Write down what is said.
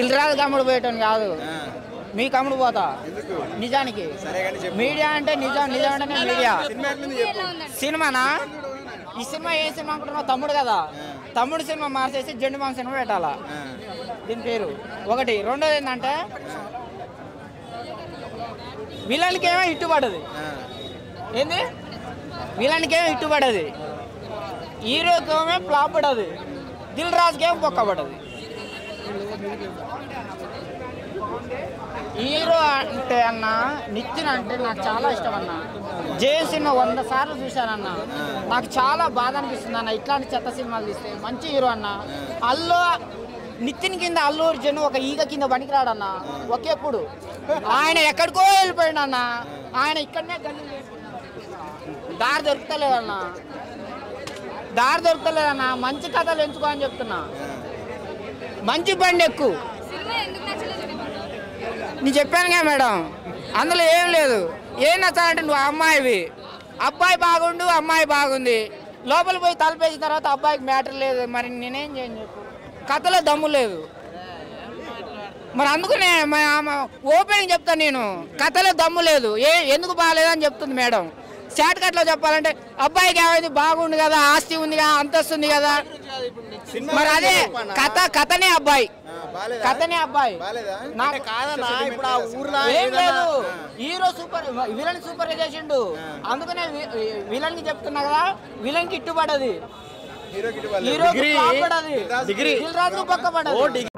దిల్రాజు కమ్ముడు పోయటం కాదు, మీ కమ్ముడు పోతా నిజానికి. మీడియా అంటే నిజం, నిజం అంటేనే మీడియా. సినిమానా? ఈ సినిమా ఏ సినిమా అనుకుంటున్నావు? తమ్ముడు కదా, తమ్ముడు సినిమా మార్చేసి జెండు మామ సినిమా పెట్టాలా, దీని పేరు ఒకటి. రెండోది ఏంటంటే విలన్కి ఏమో ఇట్టుపడదు. ఏంది? విలన్కి ఏమో ఇట్టుపడదు, హీరోకి ఏమో ఫ్లాప్ పడదు, దిల్ రాజుకి ఏమో బొక్క పడదు. హీరో అంటే అన్న నితిన్ అంటే నాకు చాలా ఇష్టం అన్న. జే సినిమా 100 సార్లు చూశానన్న. నాకు చాలా బాధ అనిపిస్తుంది అన్న ఇట్లాంటి చెత్త సినిమాలు తీస్తే. మంచి హీరో అన్న. నితిన్ కింద అల్లు అర్జున్ ఒక ఈగ కింద పనికిరాడన్న. ఒకేప్పుడు ఆయన ఎక్కడికో వెళ్ళిపోయాడు అన్న. ఆయన ఇక్కడనే దారి దొరుకుతలేదన్న, దారి దొరుకుతలేదన్న. మంచి కథలు ఎంచుకో అని చెప్తున్నా. మంచి బండి ఎక్కువ. నేను చెప్పానుగా మేడం, అందులో ఏం లేదు. ఏం నచ్చాలంటే నువ్వు అమ్మాయివి, అబ్బాయి బాగుండు, అమ్మాయి బాగుంది, లోపల పోయి తలపేసిన తర్వాత అబ్బాయికి మ్యాటర్ లేదు, మరి నేనేం చేయను చెప్పు. కథలో దమ్ము లేదు, మరి అందుకనే ఓపెన్ చెప్తాను నేను, కథలో దమ్ము లేదు. ఎందుకు బాగాలేదని చెప్తుంది మేడం. షార్ట్ కట్లో చెప్పాలంటే అబ్బాయికి ఏమైంది, బాగుండు కదా, ఆస్తి ఉంది కదా, అంతస్తు ఉంది కదా, మరి అదే కథనే అబ్బాయి, కథనే అబ్బాయి. ఏం లేదు, హీరో సూపర్, విలన్ సూపర్ చేసిండు. అందుకనే విలన్ కి చెప్తున్నా కదా, విలన్ కి ఇట్టుపడది, హీరోకి పడది, దిల్ రాజుకు పక్క పడదు.